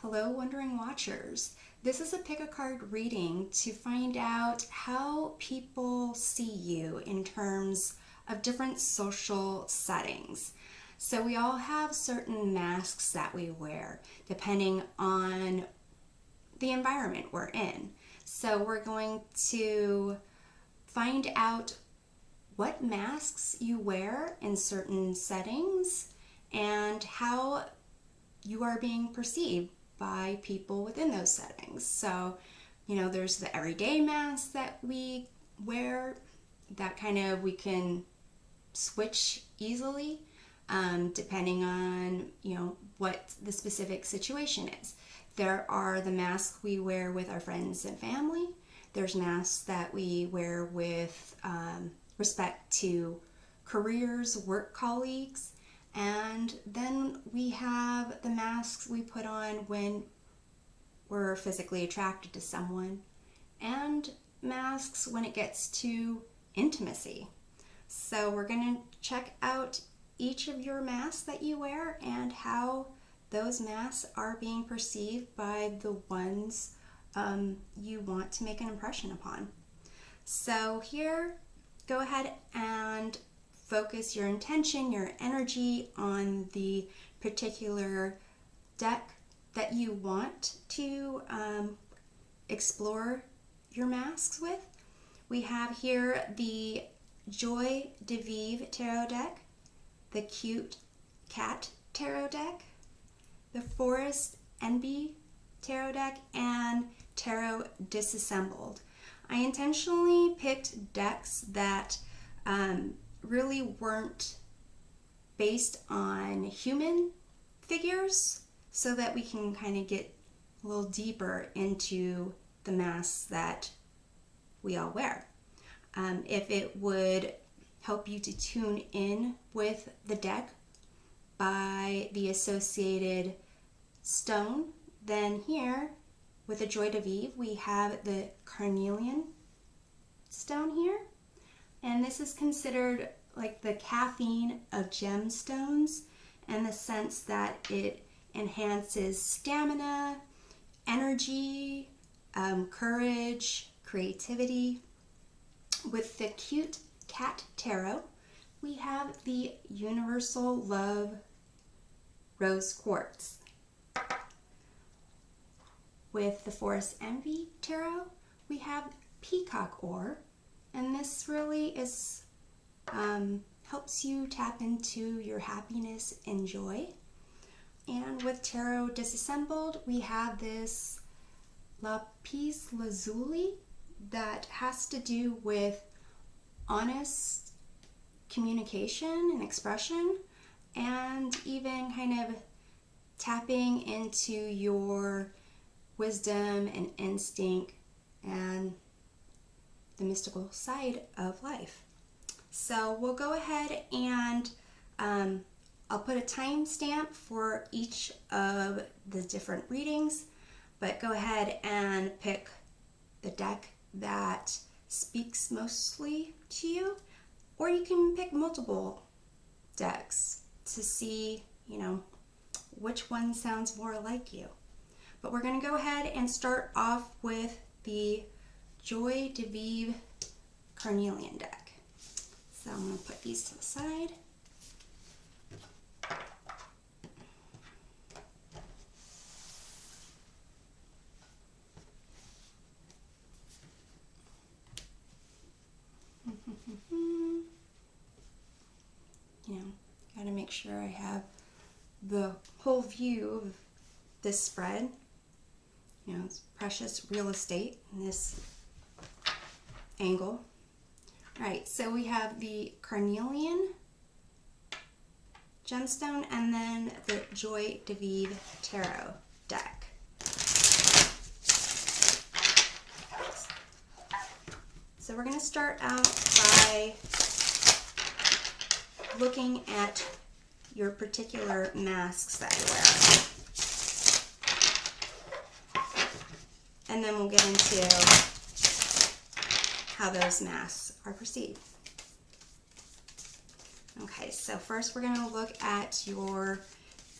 Hello, Wondering Watchers. This is a pick a card reading to find out how people see you in terms of different social settings. So we all have certain masks that we wear depending on the environment we're in. So we're going to find out what masks you wear in certain settings and how you are being perceived by people within those settings. So, there's the everyday masks that we wear that we can switch easily depending on, what the specific situation is. There are the masks we wear with our friends and family. There's masks that we wear with respect to careers, work colleagues. And then we have the masks we put on when we're physically attracted to someone, and masks when it gets to intimacy. So we're going to check out each of your masks that you wear and how those masks are being perceived by the ones you want to make an impression upon. So here, go ahead and focus your intention, your energy on the particular deck that you want to explore your masks with. We have here the Joie de Vivre tarot deck, the Cute Cat tarot deck, the Forest Enby tarot deck, and Tarot Disassembled. I intentionally picked decks that really weren't based on human figures so that we can kind of get a little deeper into the masks that we all wear. If it would help you to tune in with the deck by the associated stone, then here with the Joie de Vivre we have the Carnelian stone here. And this is considered like the caffeine of gemstones in the sense that it enhances stamina, energy, courage, creativity. With the Cute Cat Tarot, we have the Universal Love Rose Quartz. With the Forest Enby Tarot, we have Peacock ore. And this really is helps you tap into your happiness and joy. And with Tarot Disassembled, we have this Lapis Lazuli that has to do with honest communication and expression, and even kind of tapping into your wisdom and instinct and the mystical side of life. So we'll go ahead and I'll put a timestamp for each of the different readings, but go ahead and pick the deck that speaks mostly to you, or you can pick multiple decks to see, which one sounds more like you. But we're going to go ahead and start off with the Joie de Vivre Carnelian deck. So I'm going to put these to the side. Got to make sure I have the whole view of this spread. It's precious real estate in this angle. All right, so we have the Carnelian gemstone and then the Joie de Vivre tarot deck. So we're going to start out by looking at your particular masks that you wear. And then we'll get into how those masks are perceived. Okay, so first we're going to look at your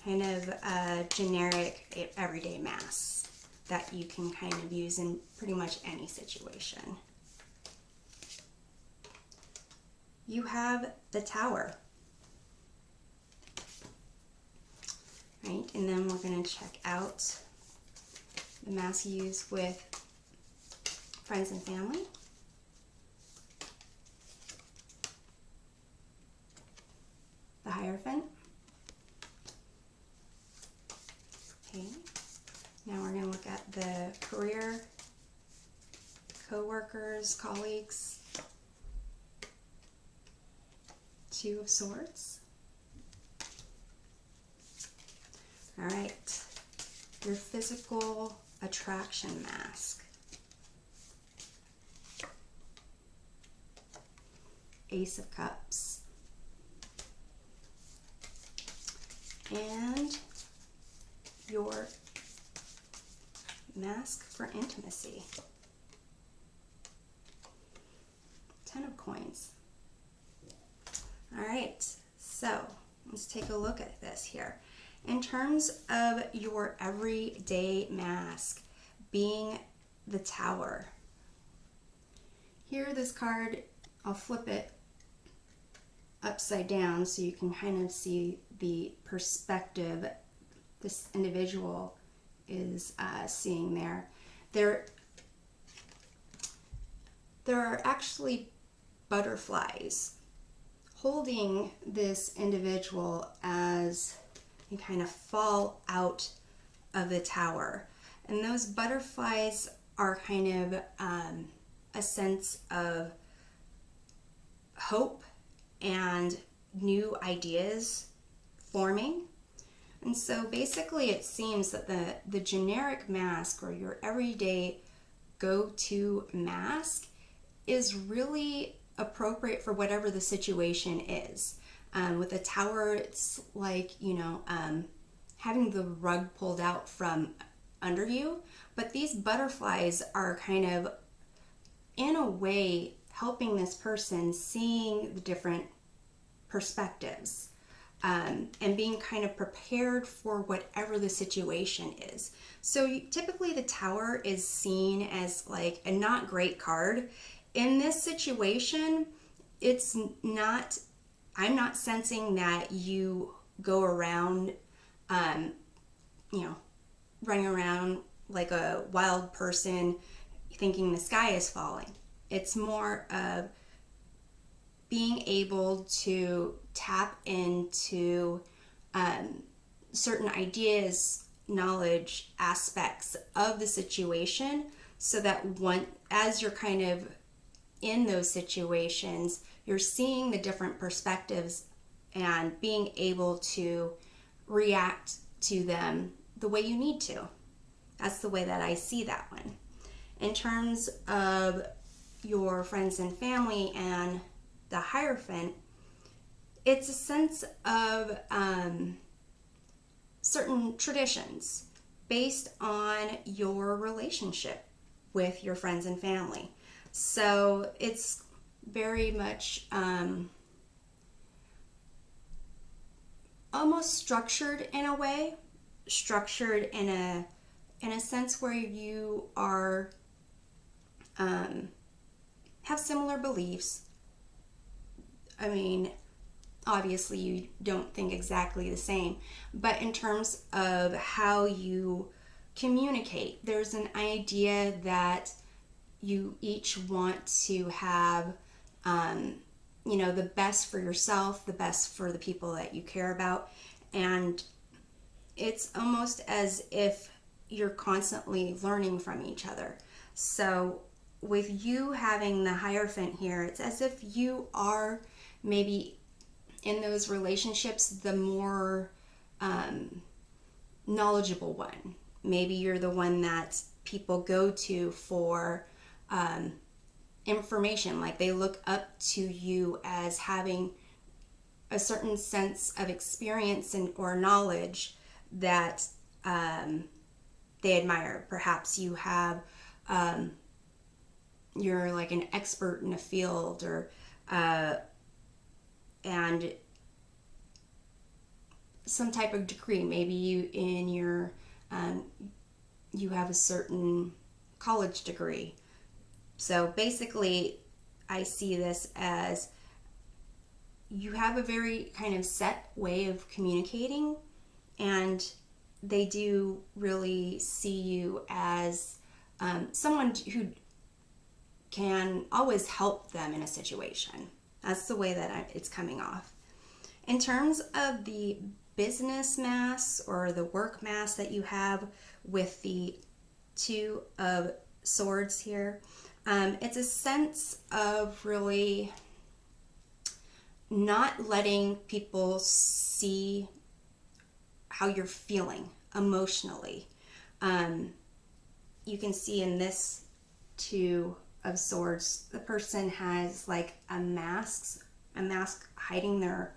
kind of a generic everyday mask that you can kind of use in pretty much any situation. You have the Tower, right? And then we're going to check out the mask you use with friends and family. The Hierophant. Okay. Now we're going to look at the career, co-workers, colleagues. Two of Swords. All right. Your physical attraction mask. Ace of Cups. And your mask for intimacy. 10 of Coins. All right, so let's take a look at this here. In terms of your everyday mask being the Tower, here this card, I'll flip it upside down so you can kind of see the perspective this individual is seeing there. There are actually butterflies holding this individual as you kind of fall out of the Tower. And those butterflies are kind of a sense of hope and new ideas forming. And so basically it seems that the generic mask, or your everyday go-to mask, is really appropriate for whatever the situation is. With a Tower, it's like, having the rug pulled out from under you, but these butterflies are kind of, in a way, helping this person seeing the different perspectives, and being kind of prepared for whatever the situation is. So typically the Tower is seen as like a not great card. In this situation, it's not, I'm not sensing that you go around, running around like a wild person thinking the sky is falling. It's more of being able to tap into certain ideas, knowledge, aspects of the situation, so that as you're kind of in those situations, you're seeing the different perspectives and being able to react to them the way you need to. That's the way that I see that one. In terms of your friends and family and the Hierophant, it's a sense of certain traditions based on your relationship with your friends and family. So it's very much almost structured in a way, structured in a sense where you are have similar beliefs. I mean, obviously you don't think exactly the same, but in terms of how you communicate, there's an idea that you each want to have the best for yourself, the best for the people that you care about, and it's almost as if you're constantly learning from each other. So with you having the Hierophant here, it's as if you are maybe in those relationships the more knowledgeable one. Maybe you're the one that people go to for information, like they look up to you as having a certain sense of experience or knowledge that they admire. Perhaps you have you're like an expert in a field, or and some type of degree. Maybe you have a certain college degree. So basically, I see this as you have a very kind of set way of communicating, and they do really see you as someone who can always help them in a situation. That's the way that it's coming off. In terms of the business mass or the work mass that you have with the Two of Swords here, it's a sense of really not letting people see how you're feeling emotionally. You can see in this Two of Swords, the person has like a mask hiding their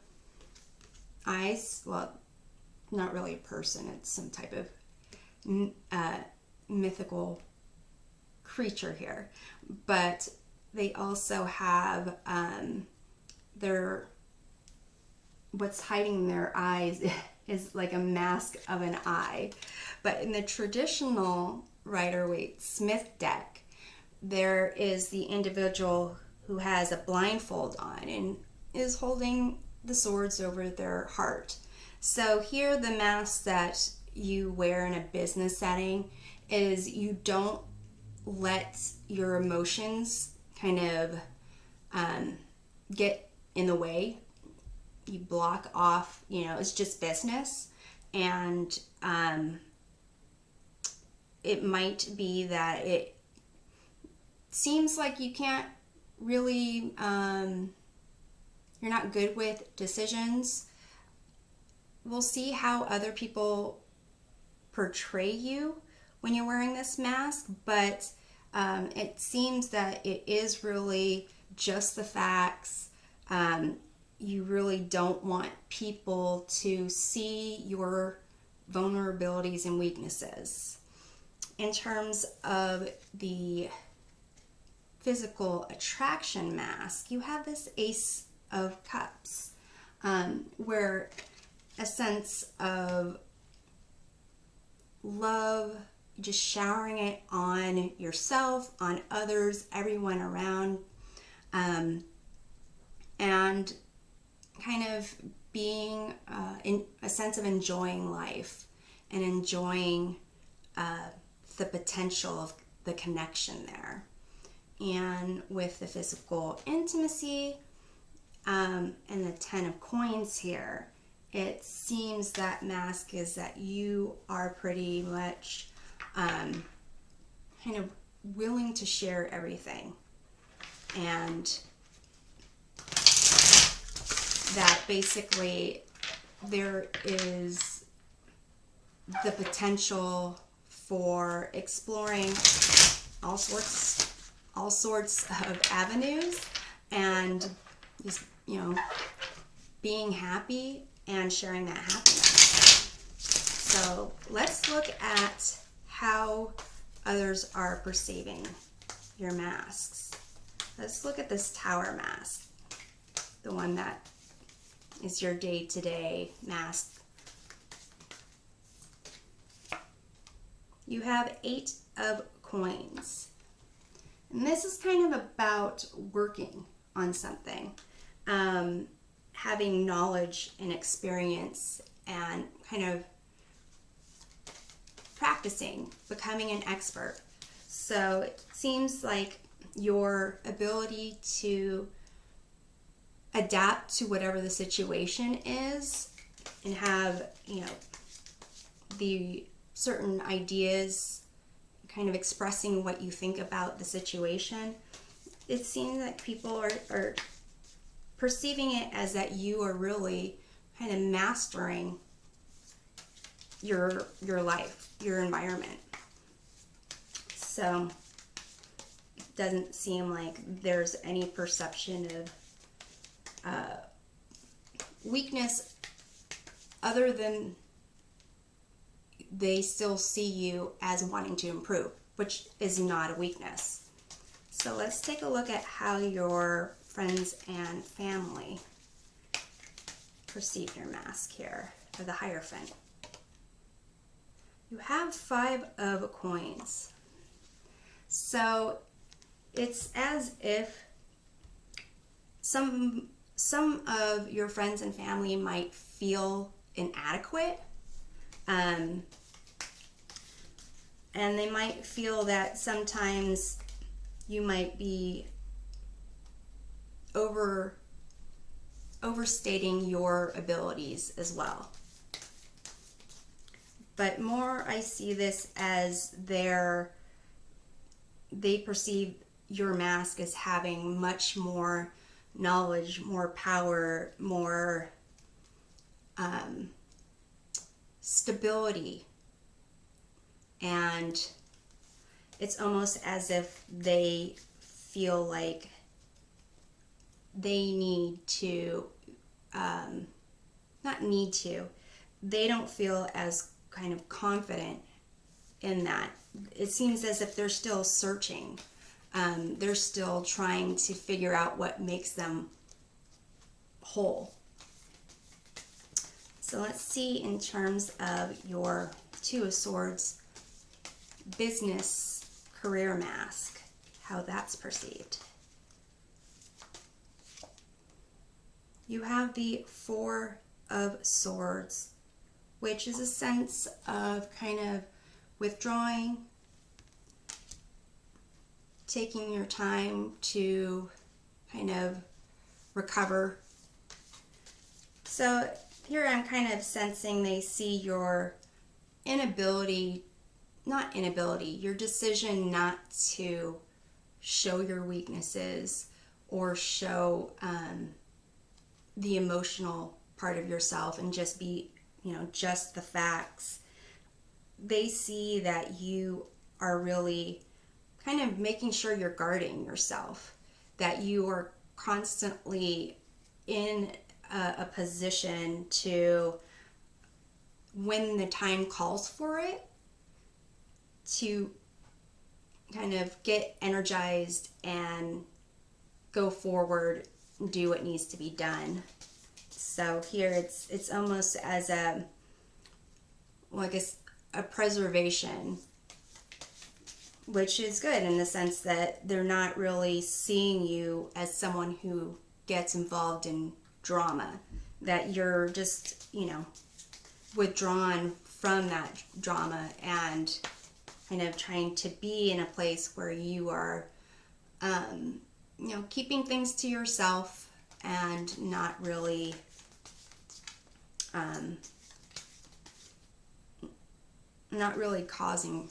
eyes. Well, not really a person, it's some type of mythical creature here. But they also have what's hiding their eyes is like a mask of an eye. But in the traditional Rider-Waite-Smith deck, there is the individual who has a blindfold on and is holding the swords over their heart. So here, the mask that you wear in a business setting is you don't let your emotions kind of get in the way. You block off, it's just business. And it might be that it seems like you can't really, you're not good with decisions. We'll see how other people portray you when you're wearing this mask, but it seems that it is really just the facts. You really don't want people to see your vulnerabilities and weaknesses. In terms of the physical attraction mask, you have this Ace of Cups, where a sense of love, just showering it on yourself, on others, everyone around, and kind of being in a sense of enjoying life and enjoying the potential of the connection there. And with the physical intimacy and the 10 of Coins here, it seems that mask is that you are pretty much kind of willing to share everything, and that basically there is the potential for exploring all sorts of avenues, and just being happy and sharing that happiness. So let's look at how others are perceiving your masks. Let's look at this Tower mask, the one that is your day-to-day mask. You have 8 of Coins. And this is kind of about working on something, having knowledge and experience, and kind of practicing, becoming an expert. So it seems like your ability to adapt to whatever the situation is and have, the certain ideas, kind of expressing what you think about the situation. It seems like people are perceiving it as that you are really kind of mastering your life, your environment. So it doesn't seem like there's any perception of weakness, other than they still see you as wanting to improve, which is not a weakness. So let's take a look at how your friends and family perceive your mask here. or the Hierophant. You have 5 of coins. So it's as if some of your friends and family might feel inadequate, and they might feel that sometimes you might be overstating your abilities as well. But more, I see this as they perceive your mask as having much more knowledge, more power, more stability. And it's almost as if they feel like they need to, they don't feel as kind of confident in that. It seems as if they're still searching. They're still trying to figure out what makes them whole. So let's see, in terms of your Two of Swords business career mask, how that's perceived. You have the Four of Swords, which is a sense of kind of withdrawing, taking your time to kind of recover. So here I'm kind of sensing they see your your decision not to show your weaknesses or show the emotional part of yourself and just be, just the facts. They see that you are really kind of making sure you're guarding yourself, that you are constantly in a position to, when the time calls for it, to kind of get energized and go forward and do what needs to be done. So here it's almost as a preservation, which is good in the sense that they're not really seeing you as someone who gets involved in drama, that you're just, withdrawn from that drama and kind of trying to be in a place where you are, keeping things to yourself and not really causing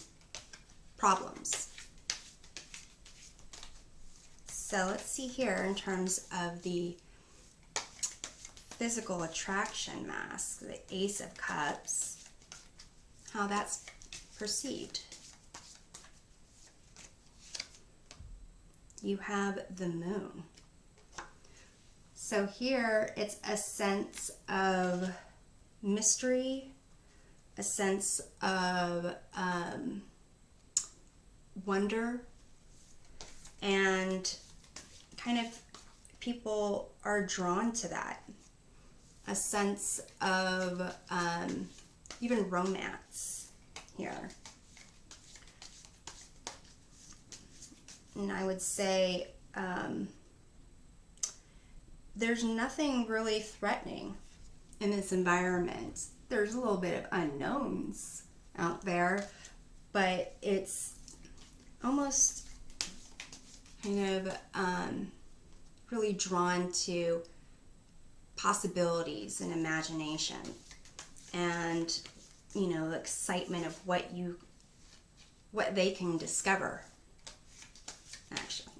problems. So let's see here in terms of the physical attraction mask, the Ace of Cups, how that's perceived. You have the Moon. So here it's a sense of mystery, a sense of wonder, and kind of people are drawn to that. A sense of even romance here. And I would say there's nothing really threatening in this environment. There's a little bit of unknowns out there, but it's almost kind of really drawn to possibilities and imagination and, the excitement of what they can discover, actually.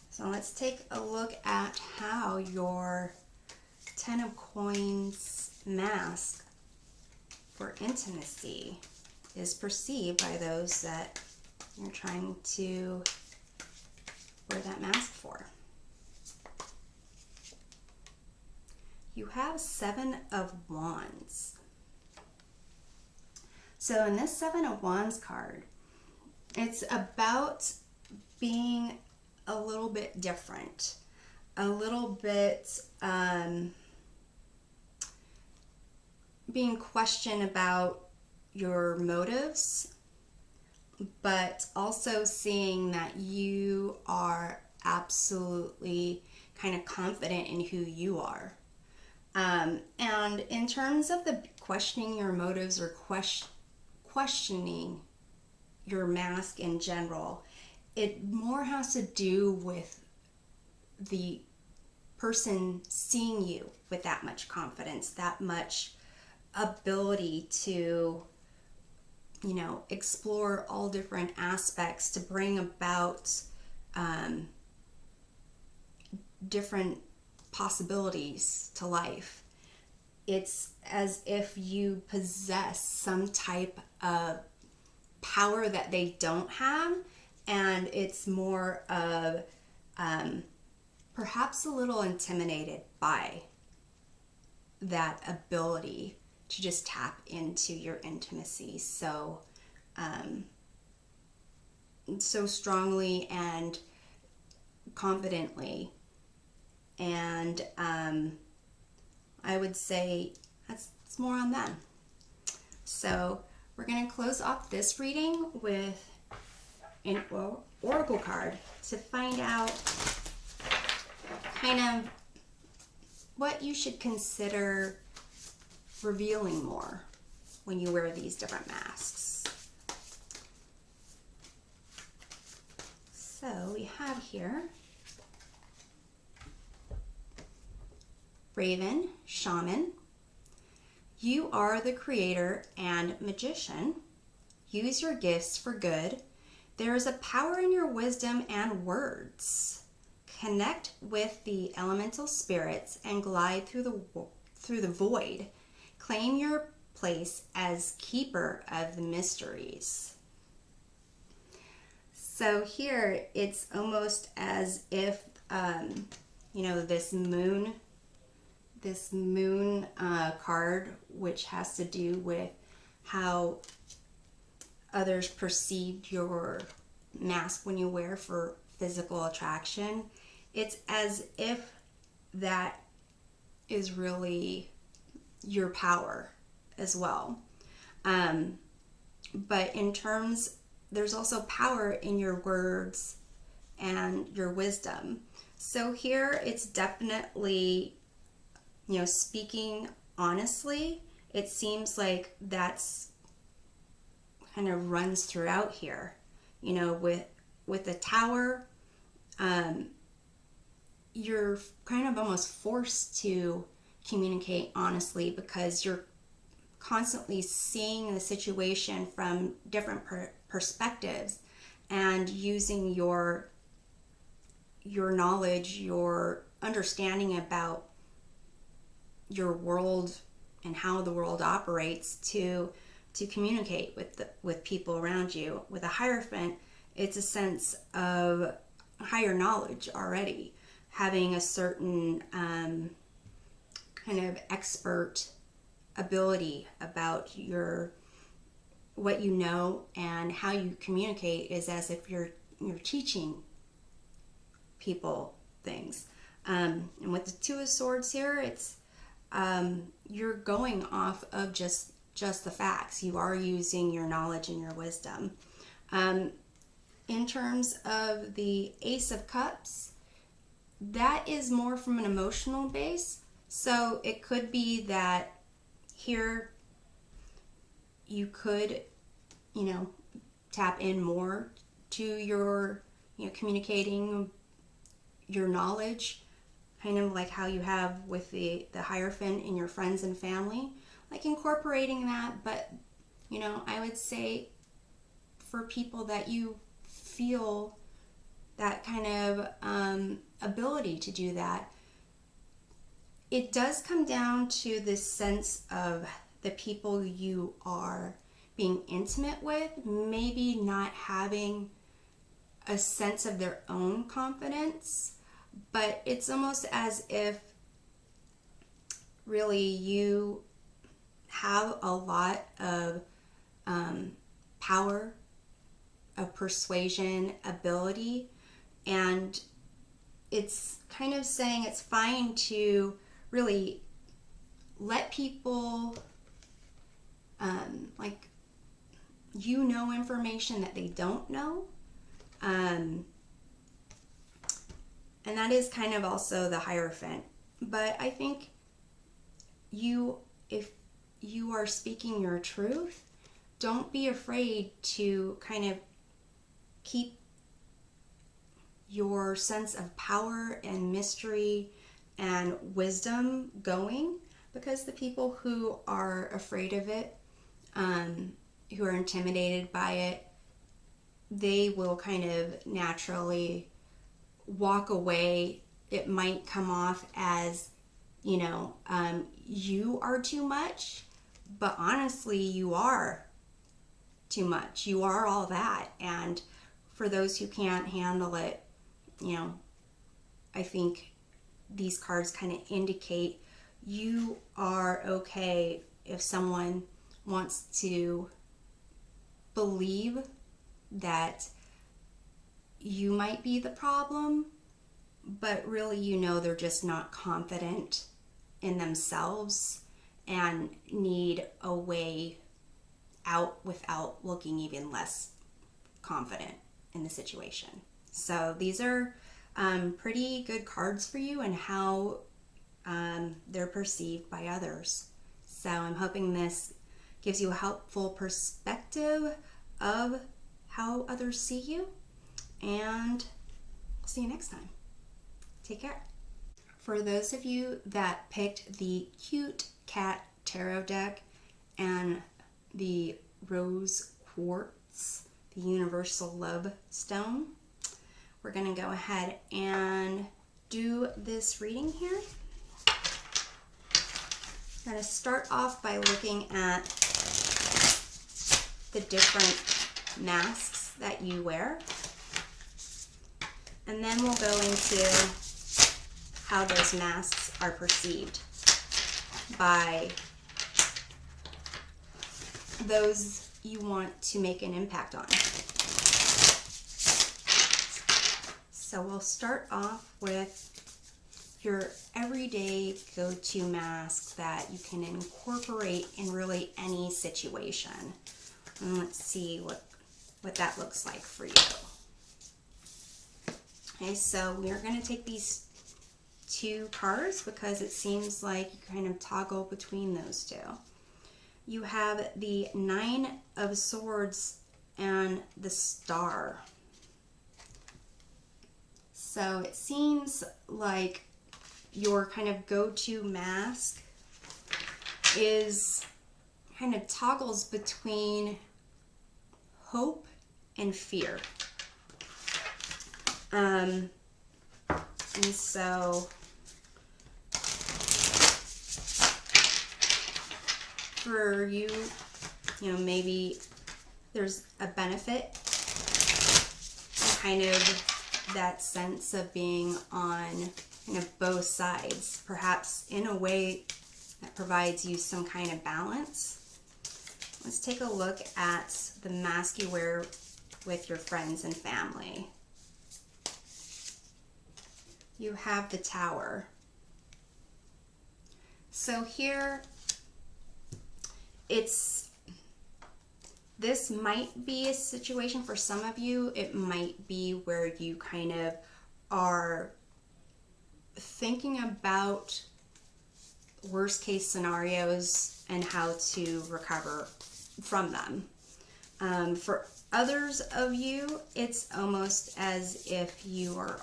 So let's take a look at how your Ten of Coins mask for intimacy is perceived by those that you're trying to wear that mask for. You have Seven of Wands. So in this Seven of Wands card, it's about being a little bit different, a little bit being questioned about your motives, but also seeing that you are absolutely kind of confident in who you are. And in terms of the questioning your motives or questioning your mask in general, it more has to do with the person seeing you with that much confidence, that much ability to, explore all different aspects to bring about different possibilities to life. It's as if you possess some type of power that they don't have, and it's more of perhaps a little intimidated by that ability to just tap into your intimacy so strongly and confidently. And I would say it's more on them. So we're going to close off this reading with an oracle card to find out kind of what you should consider revealing more when you wear these different masks. So we have here Raven, Shaman. You are the creator and magician. Use your gifts for good. There is a power in your wisdom and words. Connect with the elemental spirits and glide through the void. Claim your place as keeper of the mysteries. So here it's almost as if this moon card, which has to do with how others perceive your mask when you wear for physical attraction. It's as if that is really your power as well. But in terms, there's also power in your words and your wisdom. So here it's definitely, speaking honestly. It seems like that's kind of runs throughout here, with the tower. You're kind of almost forced to communicate honestly because you're constantly seeing the situation from different perspectives and using your knowledge, your understanding about your world and how the world operates to communicate with people around you. With a Hierophant, it's a sense of higher knowledge already, having a certain kind of expert ability about what you know, and how you communicate is as if you're teaching people things. And with the Two of Swords here, it's you're going off of just the facts. You are using your knowledge and your wisdom. In terms of the Ace of Cups, that is more from an emotional base. So it could be that here you could, tap in more to your, communicating your knowledge, kind of like how you have with the Hierophant in your friends and family, like incorporating that. But, I would say for people that you feel that kind of ability to do that, it does come down to this sense of the people you are being intimate with, maybe not having a sense of their own confidence, but it's almost as if really you have a lot of power, of persuasion, ability, and it's kind of saying it's fine to really let people like you know information that they don't know. And that is kind of also the Hierophant. But I think if you are speaking your truth, don't be afraid to kind of keep your sense of power and mystery and wisdom going, because the people who are afraid of it, who are intimidated by it, they will kind of naturally walk away. It might come off as, you are too much, but honestly, you are too much. You are all that. And for those who can't handle it, I think these cards kind of indicate you are okay if someone wants to believe that you might be the problem, but really they're just not confident in themselves and need a way out without looking even less confident in the situation. So these are pretty good cards for you and how they're perceived by others. So I'm hoping this gives you a helpful perspective of how others see you, and I'll see you next time. Take care. For those of you that picked the Cute Cat Tarot deck and the Rose Quartz, the Universal Love Stone, we're going to go ahead and do this reading here. I'm going to start off by looking at the different masks that you wear, and then we'll go into how those masks are perceived by those you want to make an impact on. So we'll start off with your everyday go-to mask that you can incorporate in really any situation. And let's see what that looks like for you. Okay, so we are going to take these two cards because it seems like you kind of toggle between those two. You have the Nine of Swords and the Star. So it seems like your kind of go-to mask is kind of toggles between hope and fear. And so for you, maybe there's a benefit, kind of that sense of being on kind of both sides, perhaps in a way that provides you some kind of balance. Let's take a look at the mask you wear with your friends and family. You have the Tower. So here, this might be a situation for some of you. It might be where you kind of are thinking about worst case scenarios and how to recover from them. For others of you, it's almost as if you are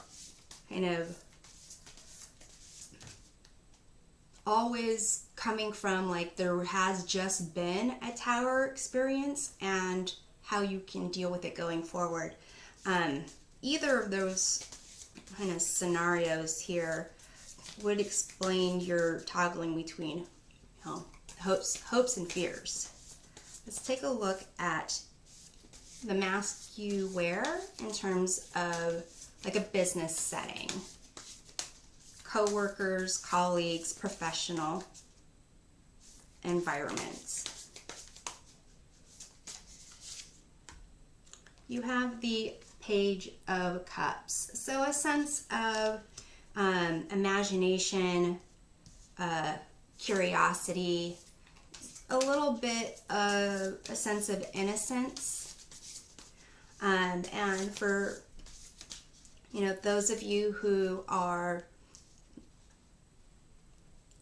kind of always coming from like there has just been a tower experience and how you can deal with it going forward. Either of those kind of scenarios here would explain your toggling between hopes and fears. Let's take a look at the mask you wear in terms of like a business setting. Co-workers, colleagues, professional environments. You have the Page of Cups. So a sense of imagination, curiosity, a little bit of a sense of innocence. And for, you know, those of you who are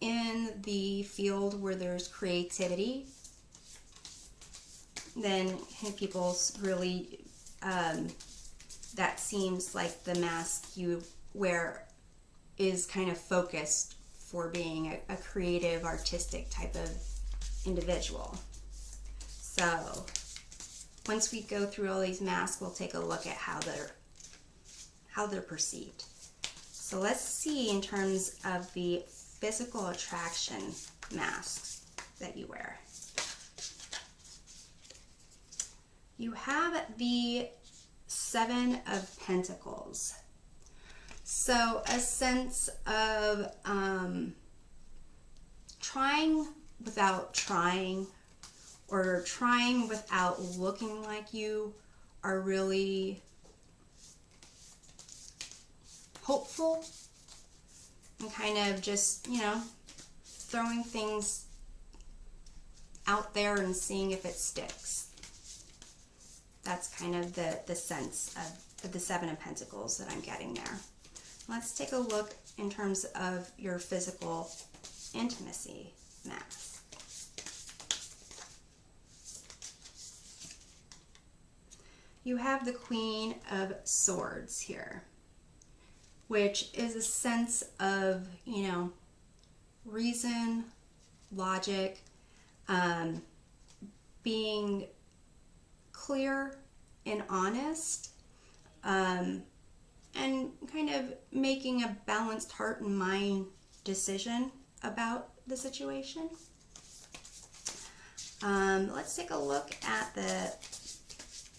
in the field where there's creativity, then people really, that seems like the mask you wear is kind of focused for being a creative, artistic type of individual. So once we go through all these masks, we'll take a look at how they're perceived. So let's see in terms of the physical attraction masks that you wear. You have the Seven of Pentacles. So a sense of trying without trying, or trying without looking like you are really hopeful, and kind of just, you know, throwing things out there and seeing if it sticks. That's kind of the sense of the Seven of Pentacles that I'm getting there. Let's take a look in terms of your physical intimacy mask. You have the Queen of Swords here, which is a sense of, you know, reason, logic, being clear and honest, and kind of making a balanced heart and mind decision about the situation. Let's take a look at the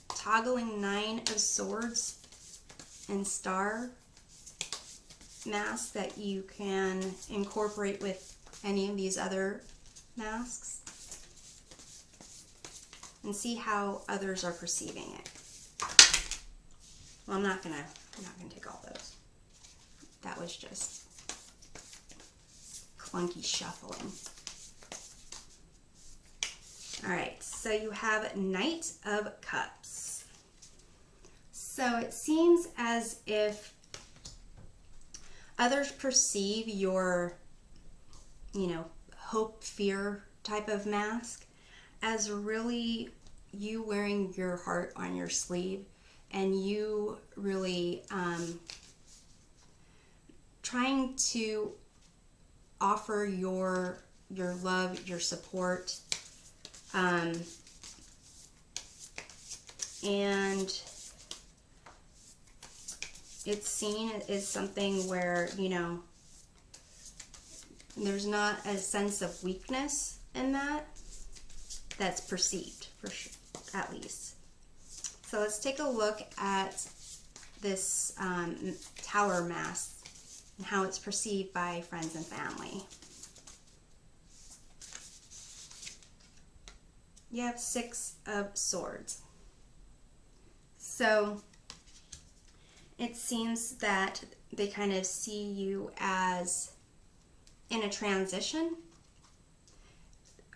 toggling Nine of Swords and Star mask that you can incorporate with any of these other masks, and see how others are perceiving it. Well, I'm not gonna take all those. That was just clunky shuffling. All right, so you have Knight of Cups. So it seems as if others perceive your, you know, hope, fear type of mask as really you wearing your heart on your sleeve, and you really trying to offer your love, your support, and it's seen as something where, you know, there's not a sense of weakness in that's perceived, for sure, at least. So let's take a look at this Tower mask and how it's perceived by friends and family. You have Six of Swords. So it seems that they kind of see you as in a transition,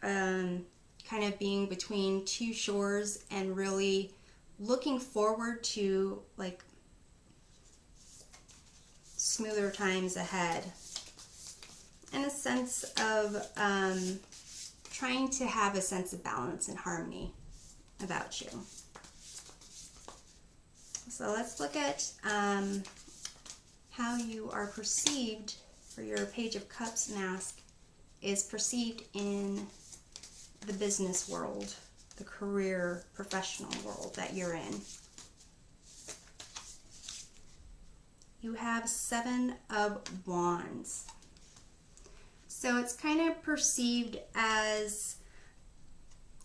kind of being between two shores and really looking forward to like smoother times ahead, and a sense of trying to have a sense of balance and harmony about you. So let's look at how you are perceived, or your Page of Cups mask is perceived in the business world, the career, professional world that you're in. You have Seven of Wands. So it's kind of perceived as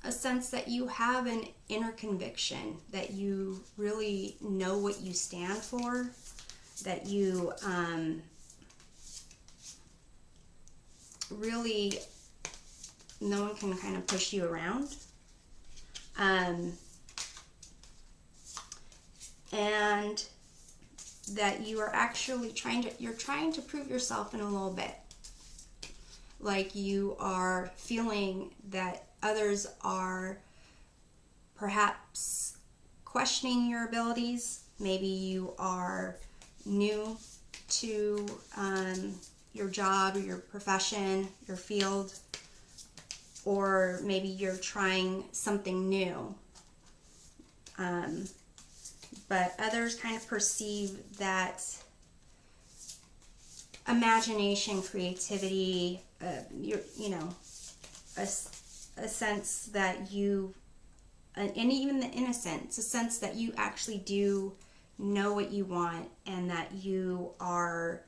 a sense that you have an inner conviction, that you really know what you stand for, that you really, no one can kind of push you around. And that you are actually trying to prove yourself in a little bit. Like you are feeling that Others are perhaps questioning your abilities. Maybe you are new to your job, or your profession, your field, or maybe you're trying something new. But others kind of perceive that imagination, creativity, a sense that you, and even the innocence, a sense that you actually do know what you want, and that you are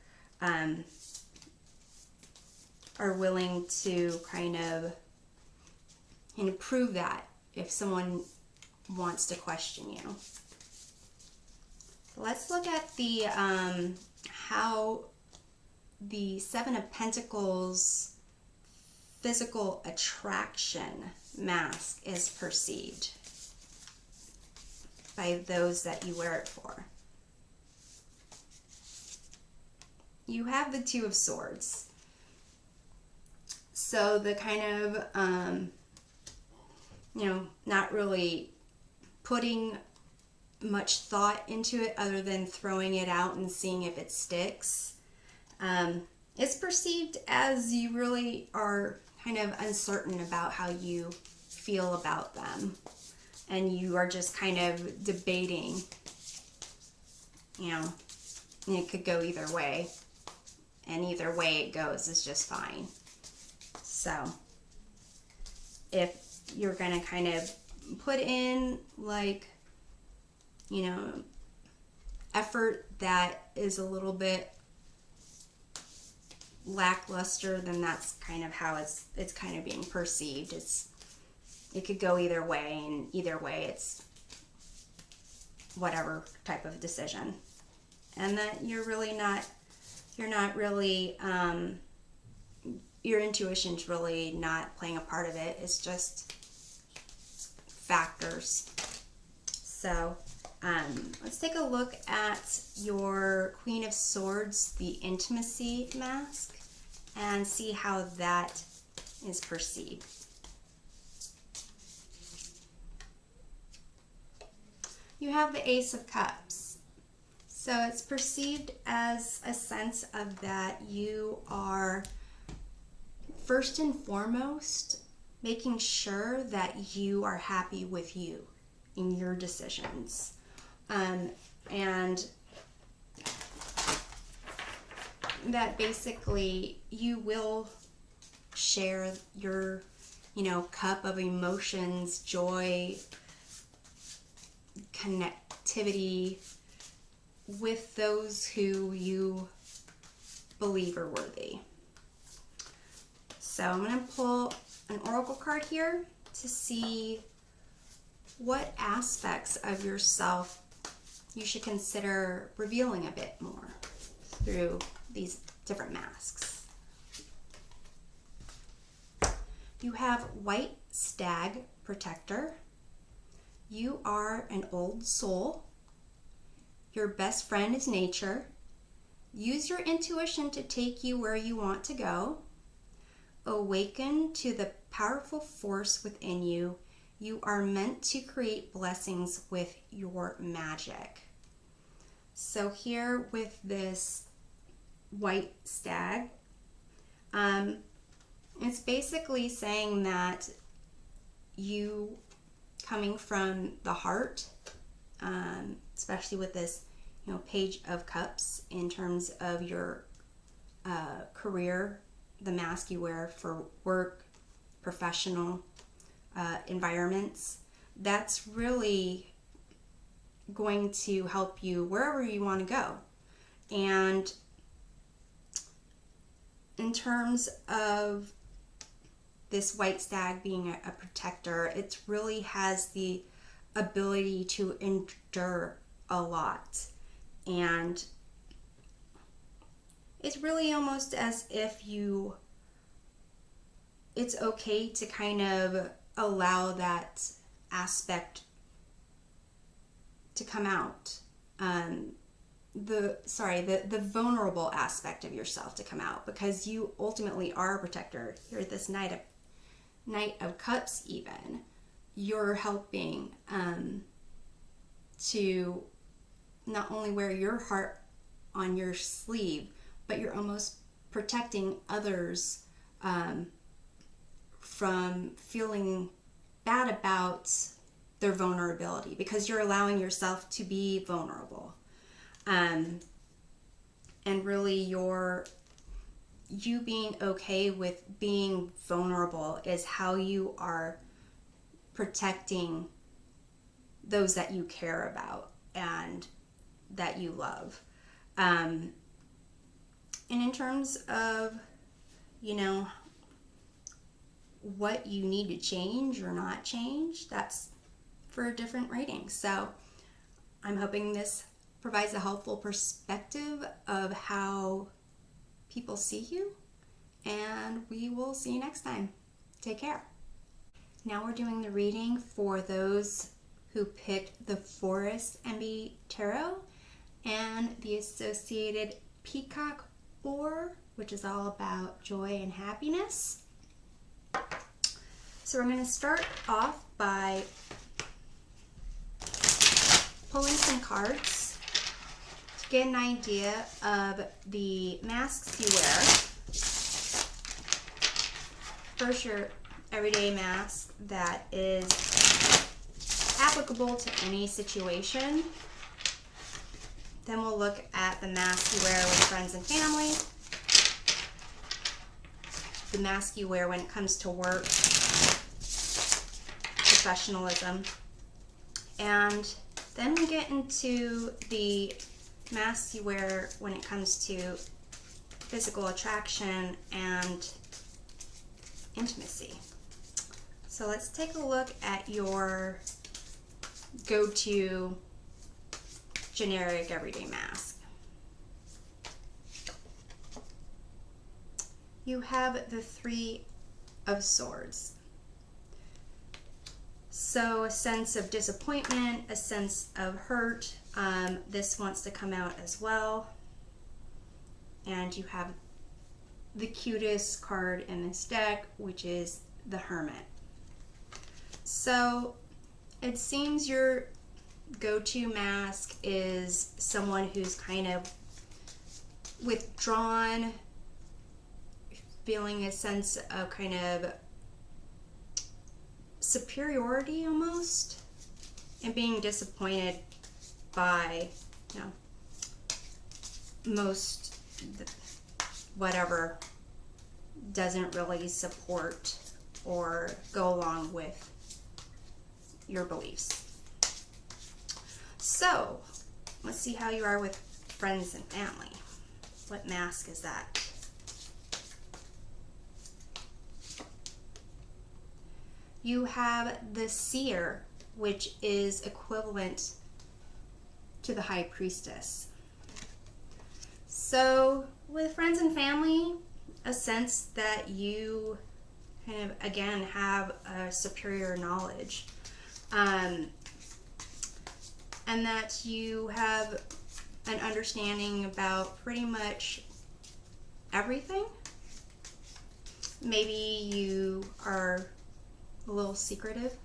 willing to kind of prove that if someone wants to question you. Let's look at the how the Seven of Pentacles physical attraction mask is perceived by those that you wear it for. You have the Two of Swords. So the kind of, not really putting much thought into it other than throwing it out and seeing if it sticks. It's perceived as you really are kind of uncertain about how you feel about them, and you are just kind of debating, and it could go either way, and either way it goes is just fine. So if you're going to kind of put in effort that is a little bit lackluster, then that's kind of how it's kind of being perceived. It could go either way, and either way it's whatever type of decision, and that you're not really your intuition's really not playing a part of it. It's just factors. So let's take a look at your Queen of Swords, the intimacy mask, and see how that is perceived. You have the Ace of Cups. So it's perceived as a sense of that you are first and foremost making sure that you are happy with you in your decisions. And that basically you will share your, cup of emotions, joy, connectivity with those who you believe are worthy. So I'm going to pull an oracle card here to see what aspects of yourself you should consider revealing a bit more through these different masks. You have White Stag Protector. You are an old soul. Your best friend is nature. Use your intuition to take you where you want to go. Awaken to the powerful force within you. You are meant to create blessings with your magic. So here with this white stag, it's basically saying that you coming from the heart, especially with this, Page of Cups, in terms of your career, the mask you wear for work, professional environments, that's really going to help you wherever you want to go. And in terms of this white stag being a protector, it really has the ability to endure a lot. And it's really almost as if it's okay to kind of allow that aspect to come out. The vulnerable aspect of yourself to come out, because you ultimately are a protector. You're this Knight Knight of Cups even, you're helping to not only wear your heart on your sleeve, but you're almost protecting others from feeling bad about their vulnerability, because you're allowing yourself to be vulnerable. And really you being okay with being vulnerable is how you are protecting those that you care about and that you love. And in terms of, what you need to change or not change, that's for a different reading. So I'm hoping this provides a helpful perspective of how people see you, and we will see you next time. Take care. Now we're doing the reading for those who picked the Forest Enby Tarot and the associated Peacock Ore, which is all about joy and happiness. So we're going to start off by pulling some cards to get an idea of the masks you wear. First, your everyday mask that is applicable to any situation. Then we'll look at the mask you wear with friends and family, the mask you wear when it comes to work, professionalism, and then we get into the masks you wear when it comes to physical attraction and intimacy. So let's take a look at your go-to generic everyday mask. You have the Three of Swords. So a sense of disappointment, a sense of hurt. This wants to come out as well. And you have the cutest card in this deck, which is the Hermit. So it seems your go-to mask is someone who's kind of withdrawn, feeling a sense of kind of superiority almost, and being disappointed by, most whatever doesn't really support or go along with your beliefs. So let's see how you are with friends and family. What mask is that? You have the Seer, which is equivalent to the High Priestess. So with friends and family, a sense that you kind of, again, have a superior knowledge, and that you have an understanding about pretty much everything. Maybe you are a little secretive.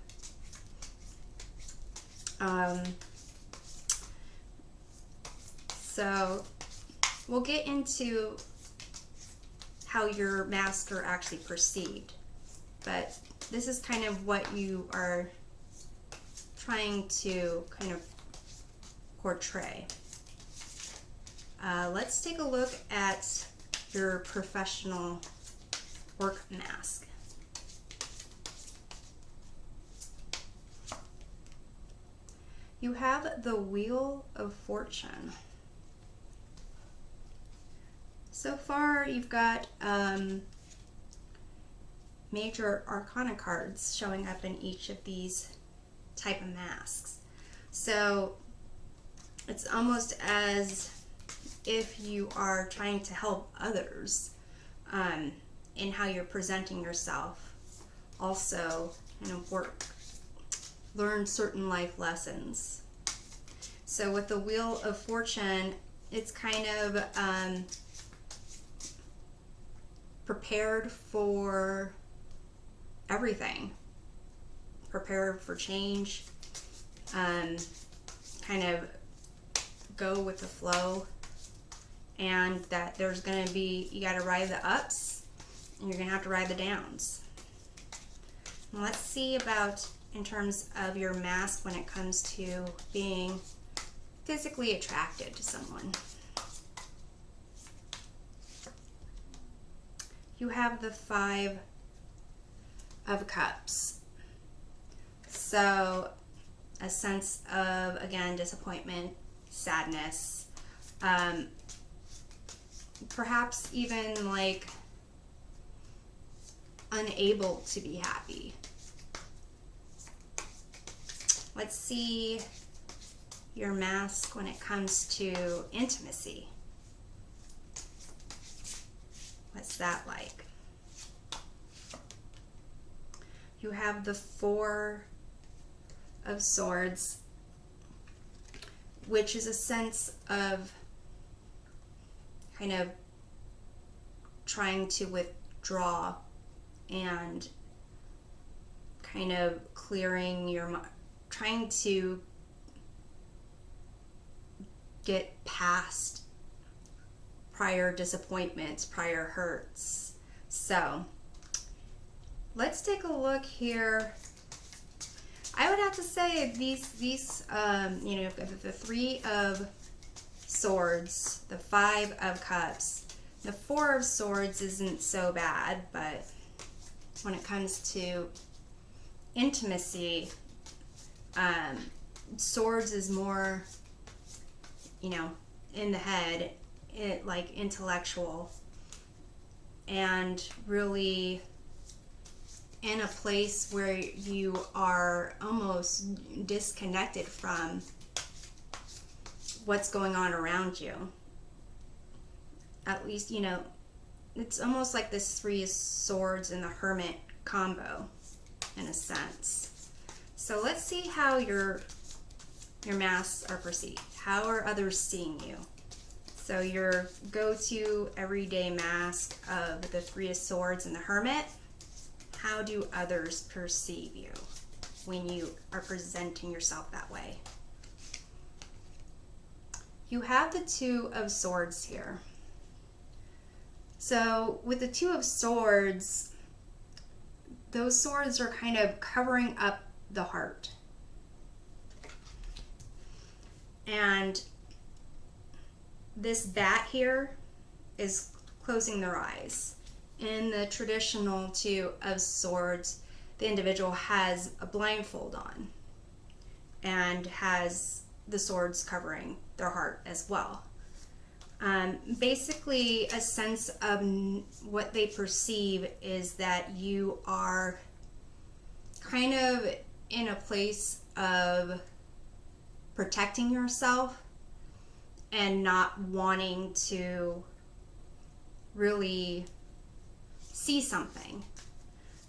So we'll get into how your masks are actually perceived, but this is kind of what you are trying to kind of portray. Let's take a look at your professional work mask. You have the Wheel of Fortune. So far, you've got major arcana cards showing up in each of these type of masks. So it's almost as if you are trying to help others in how you're presenting yourself. Also, learn certain life lessons. So with the Wheel of Fortune, it's kind of prepared for everything. Prepare for change. Kind of go with the flow. And that there's going to be, you got to ride the ups and you're going to have to ride the downs. Now let's see about in terms of your mask when it comes to being physically attracted to someone. You have the 5 of Cups. So a sense of, again, disappointment, sadness, perhaps even like unable to be happy. Let's see your mask when it comes to intimacy. What's that like? You have the 4 of Swords, which is a sense of kind of trying to withdraw and kind of clearing your mind, trying to get past prior disappointments, prior hurts. So let's take a look here. I would have to say these you know, the 3 of Swords, the 5 of Cups, the 4 of Swords isn't so bad, but when it comes to intimacy, Swords is more, you know, in the head, like intellectual, and really in a place where you are almost disconnected from what's going on around you. At least, you know, it's almost like this 3 of Swords and the Hermit combo in a sense. So let's see how your masks are perceived. How are others seeing you? So your go-to everyday mask of the 3 of Swords and the Hermit, how do others perceive you when you are presenting yourself that way? You have the 2 of Swords here. So with the 2 of Swords, those swords are kind of covering up the heart. And this bat here is closing their eyes. In the traditional 2 of Swords, the individual has a blindfold on and has the swords covering their heart as well. Basically, a sense of what they perceive is that you are kind of in a place of protecting yourself and not wanting to really see something,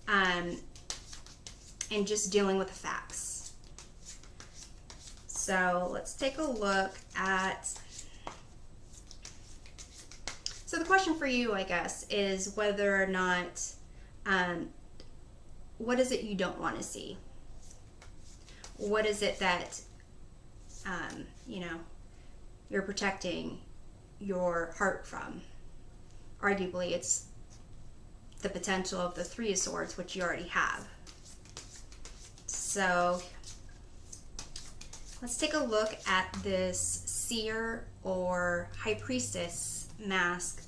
and just dealing with the facts. So let's take a look at, so the question for you, I guess, is whether or not, what is it you don't want to see? What is it that, you know, you're protecting your heart from? Arguably, it's the potential of the 3 of Swords, which you already have. So let's take a look at this Seer or High Priestess mask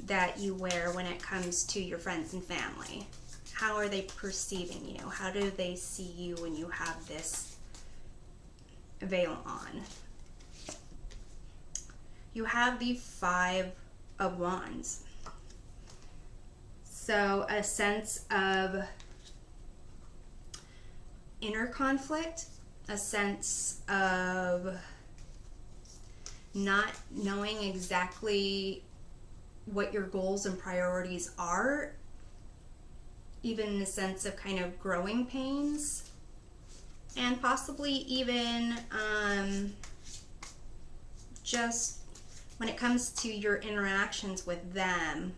that you wear when it comes to your friends and family. How are they perceiving you? How do they see you when you have this veil on? You have the 5 of Wands. So a sense of inner conflict, a sense of not knowing exactly what your goals and priorities are, even in a sense of kind of growing pains, and possibly even just when it comes to your interactions with them,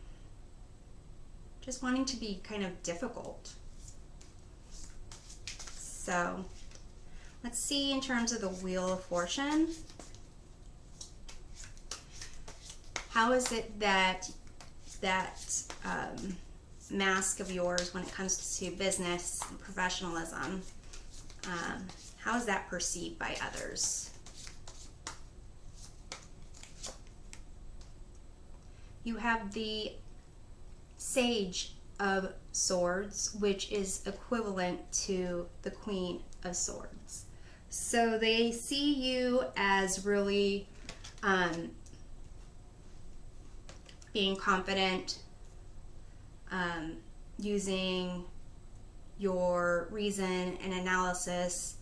just wanting to be kind of difficult. So let's see in terms of the Wheel of Fortune. How is it that mask of yours, when it comes to business and professionalism, how is that perceived by others? You have the Sage of Swords, which is equivalent to the Queen of Swords. So they see you as really being confident, using your reason and analysis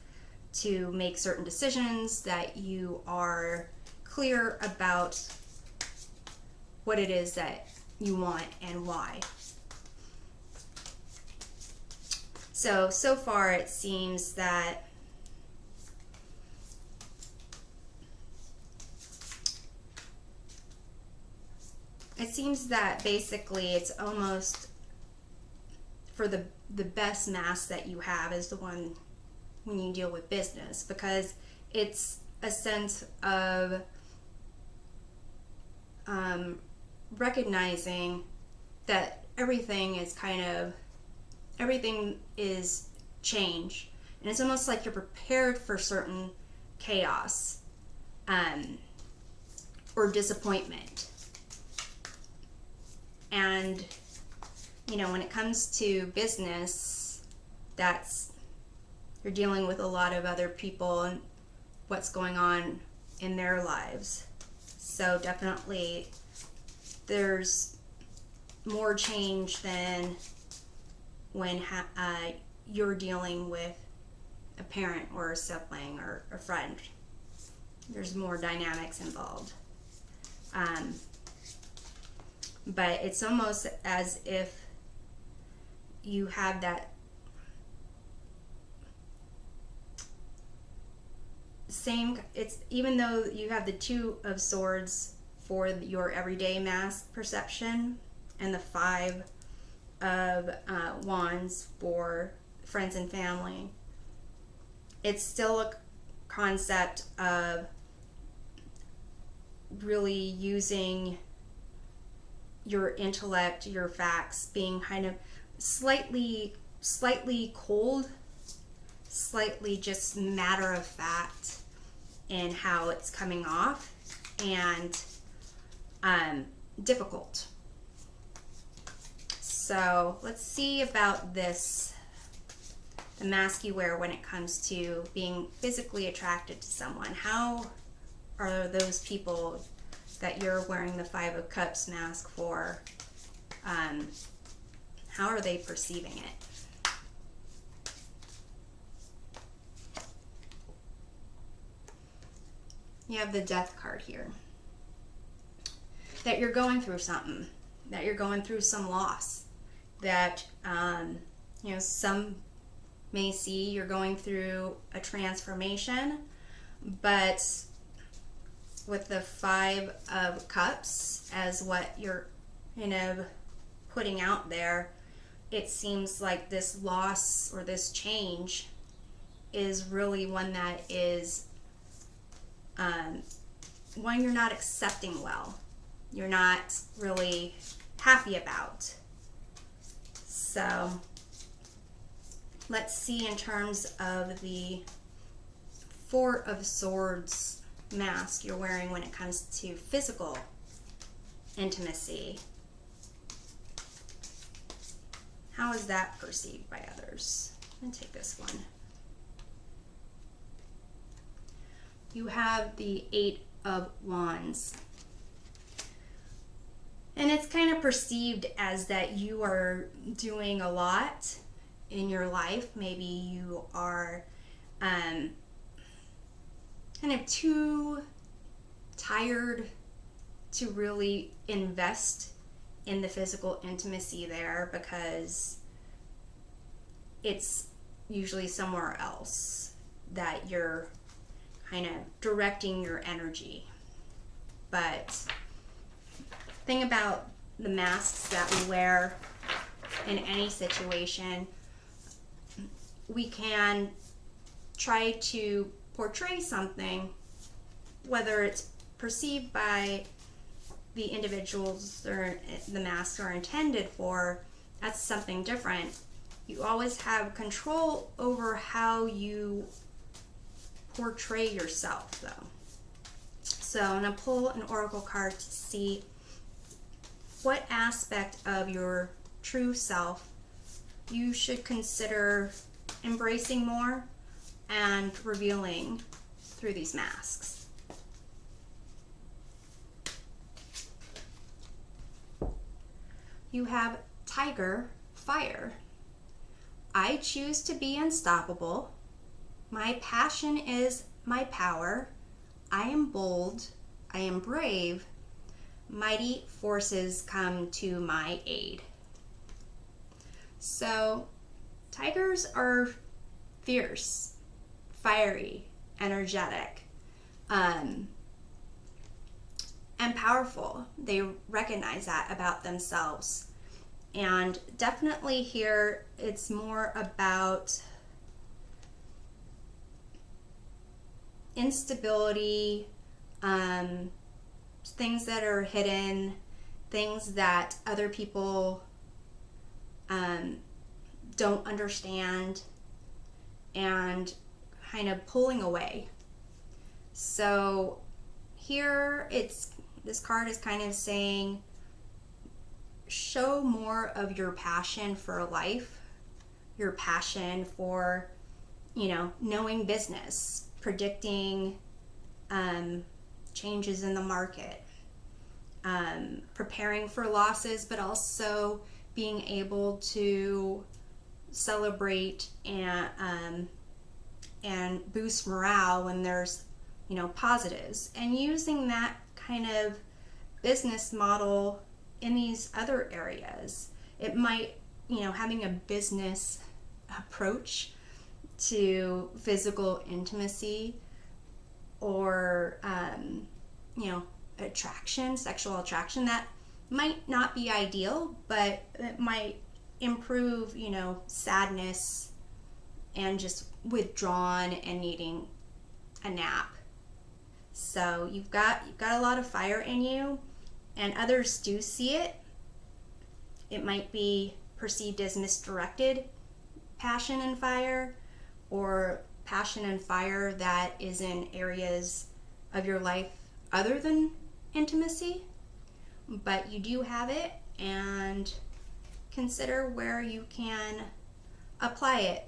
to make certain decisions, that you are clear about what it is that you want and why. So far it seems that basically it's almost for the best mask that you have is the one when you deal with business, because it's a sense of recognizing that everything is change, and it's almost like you're prepared for certain chaos or disappointment. And when it comes to business, you're dealing with a lot of other people and what's going on in their lives. So definitely there's more change than when you're dealing with a parent or a sibling or a friend. There's more dynamics involved. But it's almost as if you have that even though you have the Two of Swords for your everyday mask perception and the Five of Wands for friends and family, it's still a concept of really using your intellect, your facts, being kind of slightly cold, slightly just matter of fact in how it's coming off, and difficult. So let's see about this, the mask you wear when it comes to being physically attracted to someone. How are those people that you're wearing the Five of Cups mask for, how are they perceiving it? You have the Death card here. That you're going through something, that you're going through some loss, that some may see you're going through a transformation, but with the Five of Cups as what you're putting out there, it seems like this loss or this change is really one that is one you're not accepting well. You're not really happy about. So let's see in terms of the Four of Swords mask you're wearing when it comes to physical intimacy. How is that perceived by others? I'm going to take this one. You have the Eight of Wands. And it's kind of perceived as that you are doing a lot in your life. Maybe you are kind of too tired to really invest in the physical intimacy there, because it's usually somewhere else that you're kind of directing your energy. But thing about the masks that we wear in any situation, we can try to portray something, whether it's perceived by the individuals or the masks are intended for, that's something different. You always have control over how you portray yourself, though. So I'm going to pull an oracle card to see what aspect of your true self you should consider embracing more and revealing through these masks. You have Tiger, Fire. I choose to be unstoppable. My passion is my power. I am bold. I am brave. Mighty forces come to my aid. So, tigers are fierce, fiery, energetic, and powerful. They recognize that about themselves. And definitely here, it's more about instability, things that are hidden, things that other people don't understand, and kind of pulling away. So here this card is kind of saying, show more of your passion for life, your passion for, knowing business, predicting changes in the market, preparing for losses, but also being able to celebrate and boost morale when there's positives, and using that kind of business model in these other areas. It might, having a business approach to physical intimacy or attraction, sexual attraction, that might not be ideal, but it might improve, sadness and just withdrawn and needing a nap. So you've got a lot of fire in you, and others do see it. It might be perceived as misdirected passion and fire, or passion and fire that is in areas of your life other than intimacy. But you do have it, and consider where you can apply it.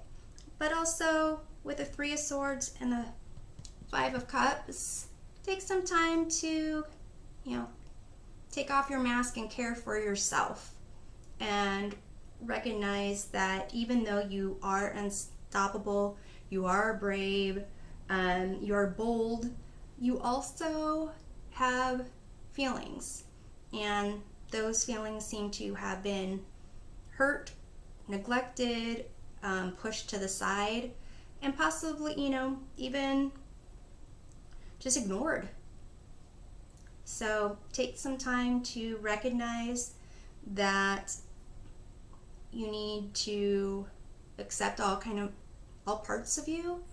But also with the Three of Swords and the Five of Cups, take some time to, take off your mask and care for yourself, and recognize that even though you are unstoppable, you are brave, you are bold, you also have feelings, and those feelings seem to have been hurt, neglected, pushed to the side, and possibly, even just ignored. So take some time to recognize that you need to accept all parts of you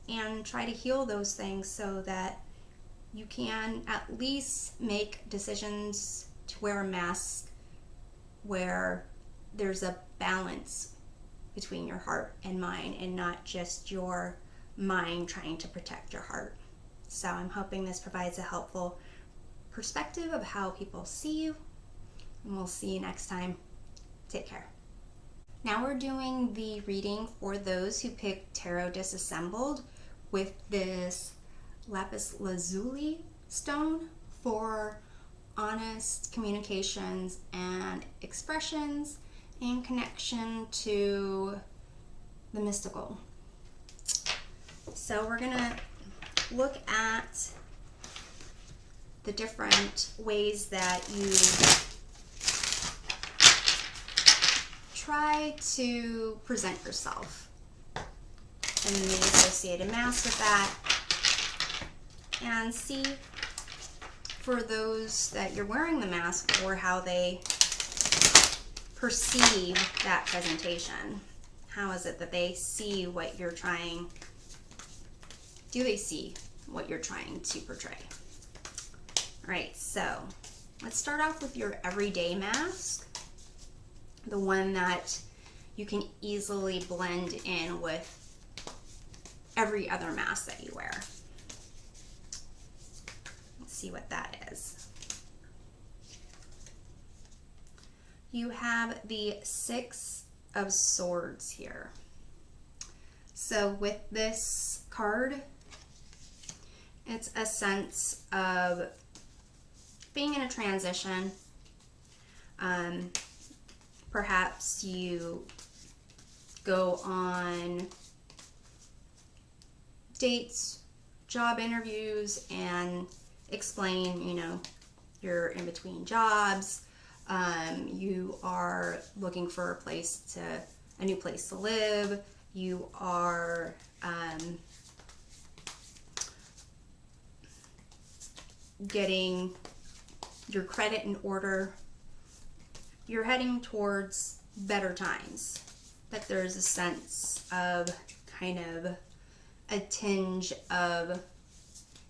and try to heal those things, so that you can at least make decisions to wear a mask where there's a balance between your heart and mind, and not just your mind trying to protect your heart. So I'm hoping this provides a helpful perspective of how people see you, and we'll see you next time. Take care. Now we're doing the reading for those who picked Tarot Disassembled with this Lapis Lazuli stone for honest communications and expressions in connection to the mystical. So we're gonna look at the different ways that you try to present yourself and the associated mask with that, and see for those that you're wearing the mask for how they perceive that presentation. How is it that they see what you're trying Do they see what you're trying to portray? All right, so let's start off with your everyday mask, the one that you can easily blend in with every other mask that you wear. Let's see what that is. You have the Six of Swords here. So with this card, it's a sense of being in a transition. Perhaps you go on dates, job interviews, and explain, you know, you're in between jobs. You are looking for a new place to live. You are getting your credit in order. You're heading towards better times. That there's a sense of kind of a tinge of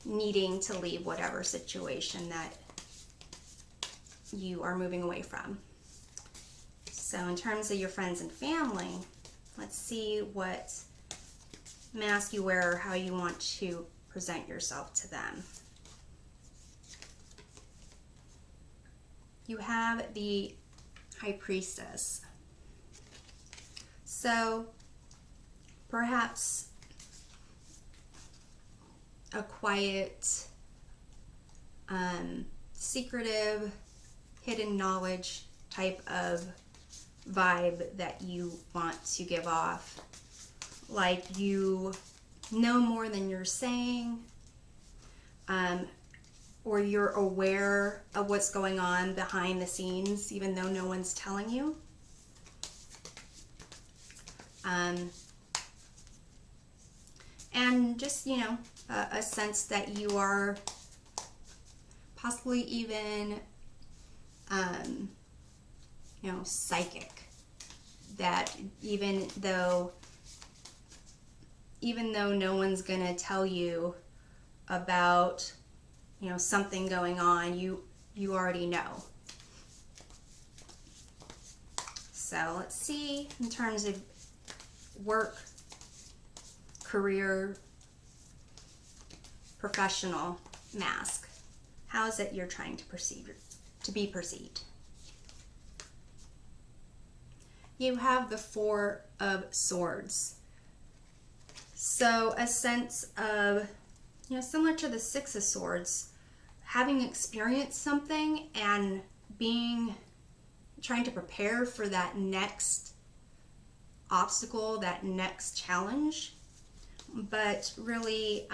needing to leave whatever situation that you are moving away from. So in terms of your friends and family, let's see what mask you wear or how you want to present yourself to them. You have the High Priestess. So perhaps a quiet, secretive, hidden knowledge type of vibe that you want to give off. Like you know more than you're saying, or you're aware of what's going on behind the scenes, even though no one's telling you. And just, you know, a sense that you are possibly even, you know, psychic. That even though no one's gonna tell you about, you know, something going on, you already know. So let's see in terms of work, career, professional mask. How is it you're trying to be perceived? You have the Four of Swords. So a sense of, you know, similar to the Six of Swords, having experienced something and trying to prepare for that next obstacle, that next challenge, but really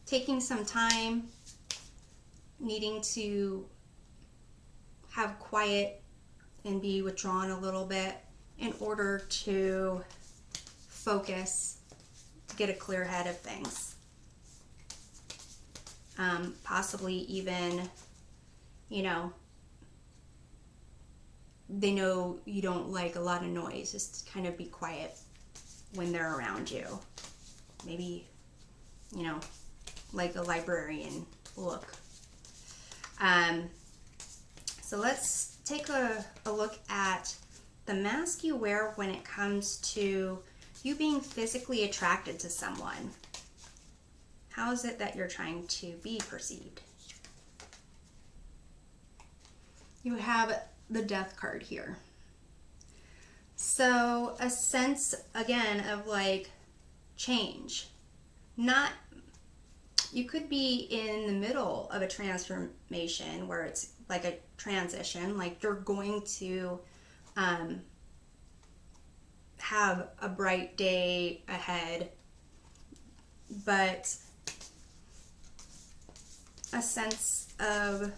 taking some time, needing to have quiet and be withdrawn a little bit in order to focus, get a clear head of things. Possibly even, you know, they know you don't like a lot of noise, just kind of be quiet when they're around you. Maybe, you know, like a librarian look. So let's take a look at the mask you wear when it comes to you being physically attracted to someone. How is it that you're trying to be perceived? You have the Death card here. So a sense, again, of like change. You could be in the middle of a transformation where it's like a transition, like you're going to have a bright day ahead, but a sense of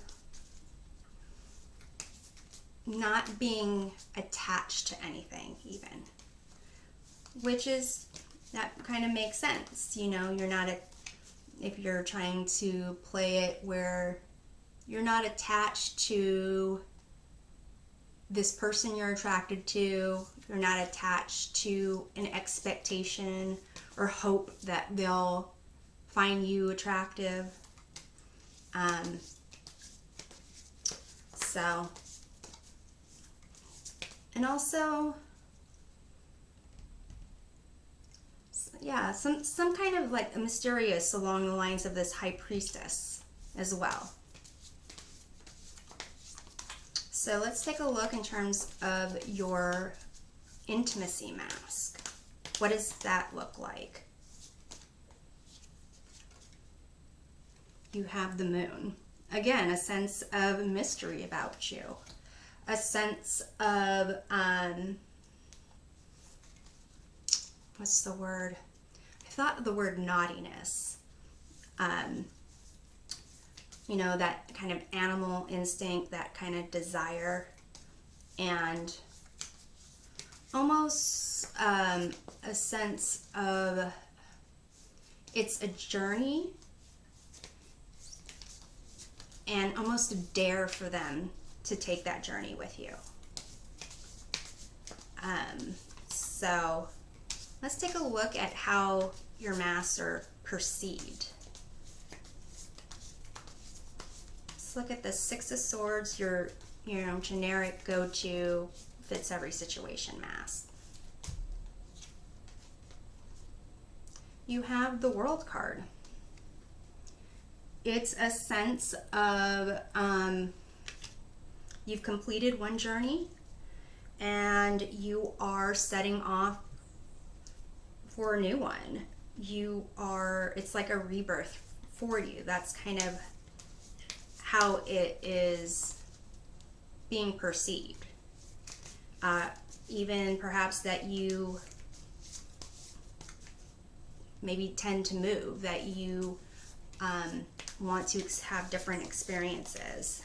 not being attached to anything even, which is, that kind of makes sense. You know, you're not if you're trying to play it where you're not attached to this person you're attracted to. You're not attached to an expectation or hope that they'll find you attractive. So, and also, yeah, some kind of like a mysterious along the lines of this high priestess as well. So let's take a look in terms of your intimacy mask. What does that look like? You have the moon. Again, a sense of mystery about you. A sense of, what's the word? I thought the word naughtiness. You know, that kind of animal instinct, that kind of desire, and almost a sense of it's a journey and almost a dare for them to take that journey with you. So let's take a look at how your masks are perceived. Let's look at the Six of Swords, your generic go-to, fits every situation mask. You have the World card. It's a sense of you've completed one journey and you are setting off for a new one. It's like a rebirth for you. That's kind of how it is being perceived. Even perhaps that you maybe tend to move, that you want to have different experiences.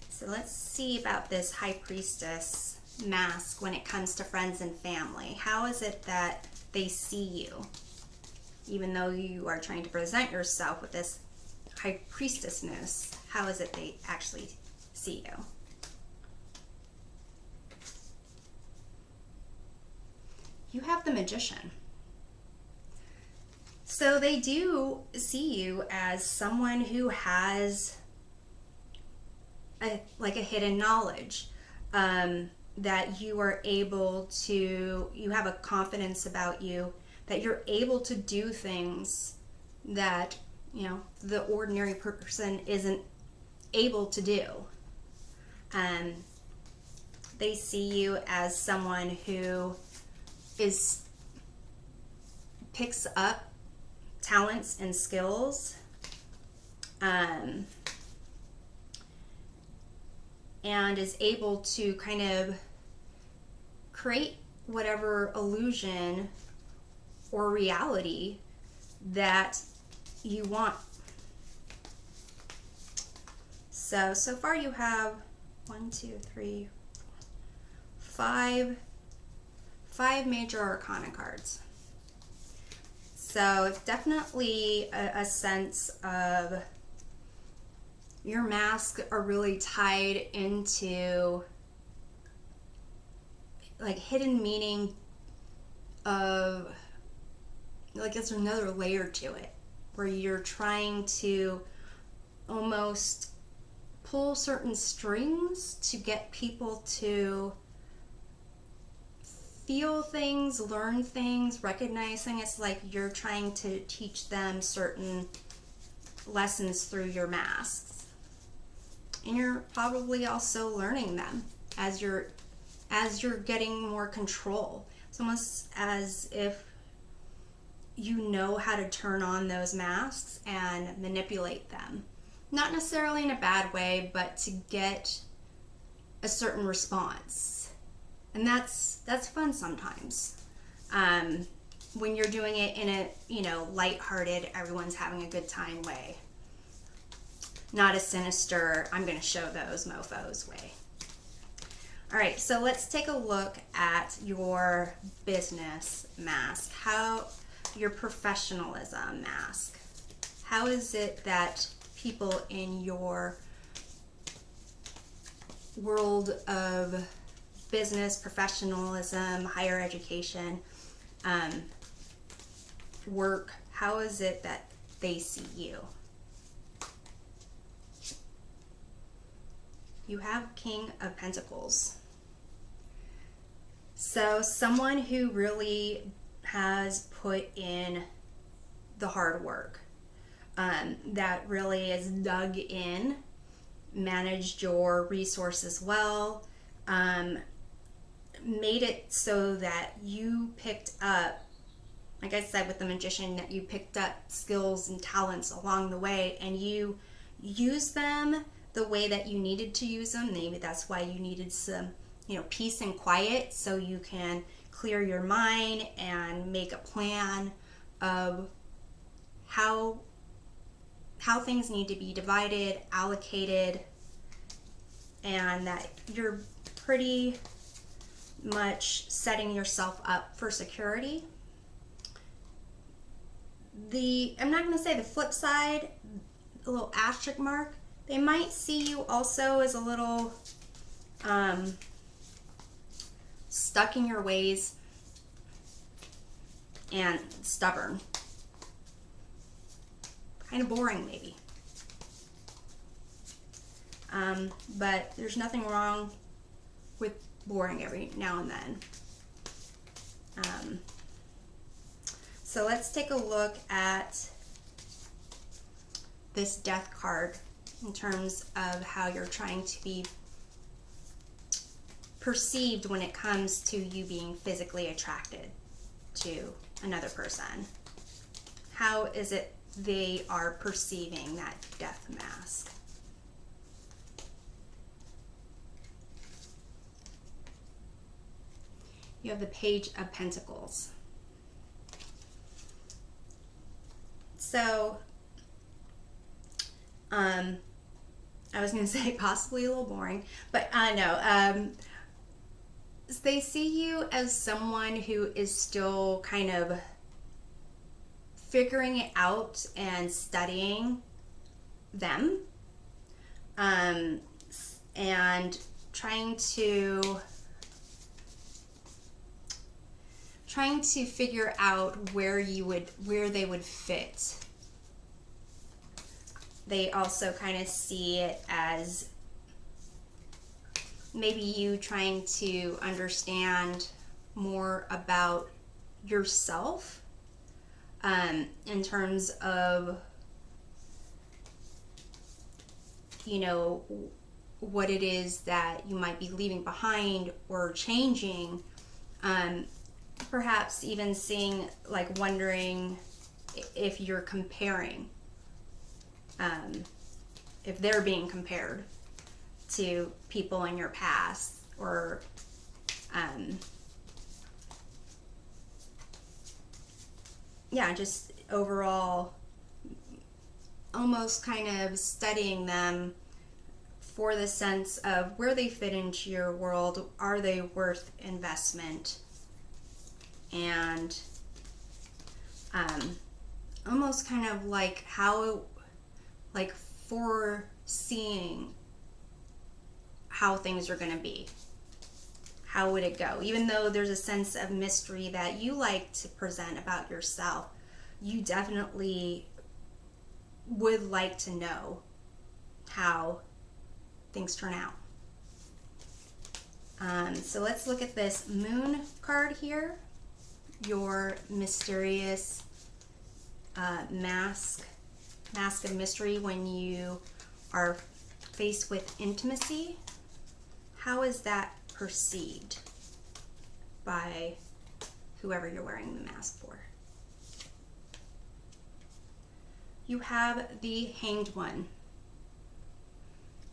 So let's see about this High Priestess mask when it comes to friends and family. How is it that they see you? Even though you are trying to present yourself with this High Priestessness, how is it they actually see you? You have the Magician. So they do see you as someone who has a hidden knowledge, that you are able to, you have a confidence about you, that you're able to do things that, the ordinary person isn't able to do. They see you as someone who picks up talents and skills, and is able to kind of create whatever illusion or reality that you want. So far you have 5 major arcana cards. So it's definitely a sense of your masks are really tied into like hidden meaning of, like there's another layer to it where you're trying to almost pull certain strings to get people to feel things, learn things, recognize things. It's like you're trying to teach them certain lessons through your masks. And you're probably also learning them as you're getting more control. It's almost as if you know how to turn on those masks and manipulate them. Not necessarily in a bad way, but to get a certain response. And that's fun sometimes. When you're doing it in a, lighthearted, everyone's having a good time way. Not a sinister, I'm going to show those mofos way. All right, so let's take a look at your business mask. Your professionalism mask. How is it that people in your world of business, professionalism, higher education, work, how is it that they see you? You have King of Pentacles. So someone who really has put in the hard work, that really is dug in, managed your resources well, made it so that you picked up, like I said with the Magician, that you picked up skills and talents along the way, and you used them the way that you needed to use them. Maybe that's why you needed some, peace and quiet, so you can clear your mind and make a plan of how things need to be divided, allocated, and that you're pretty much setting yourself up for security. I'm not going to say the flip side, a little asterisk mark, they might see you also as a little stuck in your ways and stubborn. Kind of boring maybe. But there's nothing wrong with boring every now and then. So let's take a look at this Death card in terms of how you're trying to be perceived when it comes to you being physically attracted to another person. How is it they are perceiving that death mask? You have the Page of Pentacles. So, I was going to say possibly a little boring, but no. They see you as someone who is still kind of figuring it out and studying them, and trying to figure out where they would fit. They also kind of see it as maybe you trying to understand more about yourself, in terms of, what it is that you might be leaving behind or changing. Perhaps even wondering if you're comparing, if they're being compared to people in your past, or just overall almost kind of studying them for the sense of where they fit into your world. Are they worth investment? And almost kind of foreseeing how things are going to be. How would it go? Even though there's a sense of mystery that you like to present about yourself, you definitely would like to know how things turn out. So let's look at this Moon card here. Your mysterious mask of mystery when you are faced with intimacy. How is that perceived by whoever you're wearing the mask for? You have the Hanged One.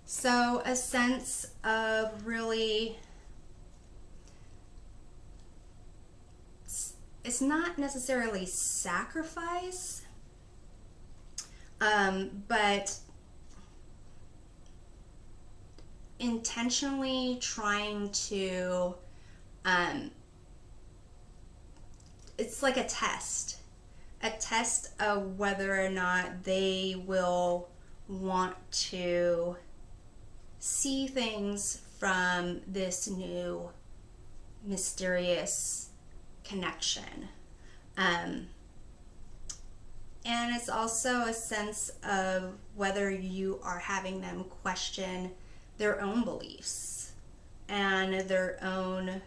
So a sense of really, it's not necessarily sacrifice, but intentionally trying to, it's like a test of whether or not they will want to see things from this new mysterious connection. And it's also a sense of whether you are having them question their own beliefs and their own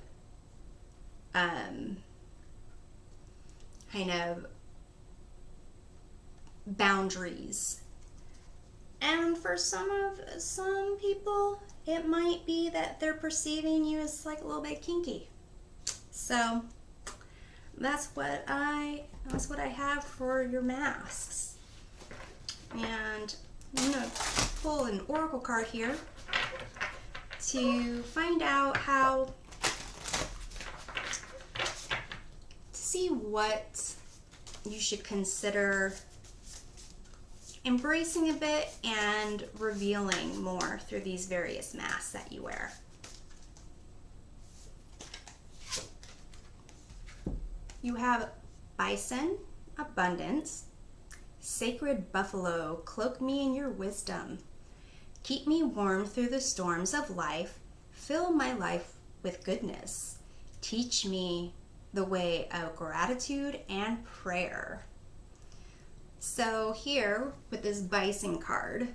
kind of boundaries. And for some people, it might be that they're perceiving you as like a little bit kinky. So that's what I have for your masks. And I'm gonna pull an oracle card here to find out how to see what you should consider embracing a bit and revealing more through these various masks that you wear. You have bison, abundance, sacred buffalo, cloak me in your wisdom. Keep me warm through the storms of life. Fill my life with goodness. Teach me the way of gratitude and prayer. So here with this bison card,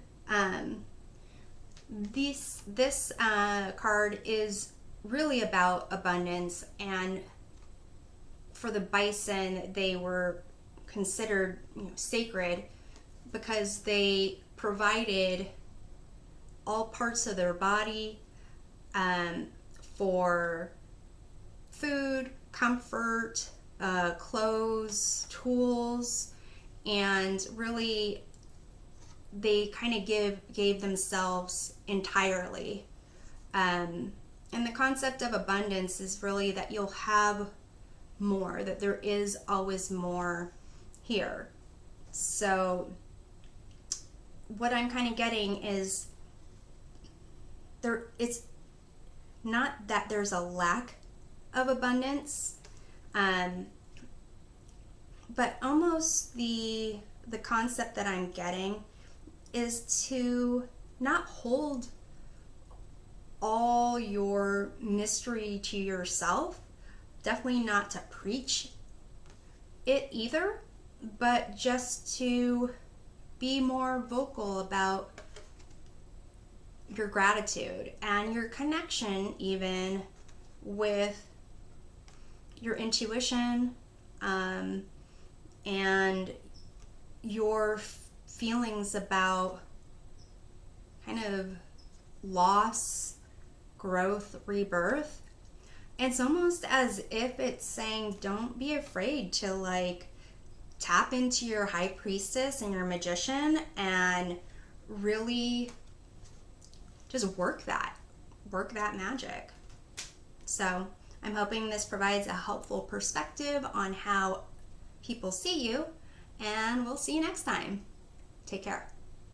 this card is really about abundance, and for the bison, they were considered sacred because they provided all parts of their body for food, comfort, clothes, tools, and really they kind of gave themselves entirely. And the concept of abundance is really that you'll have more, that there is always more here. So what I'm kind of getting is it's not that there's a lack of abundance, but almost the concept that I'm getting is to not hold all your mystery to yourself. Definitely not to preach it either, but just to be more vocal about your gratitude and your connection even with your intuition, and your feelings about kind of loss, growth, rebirth. It's almost as if it's saying don't be afraid to like tap into your high priestess and your magician and really just work that magic. So I'm hoping this provides a helpful perspective on how people see you, and we'll see you next time. Take care.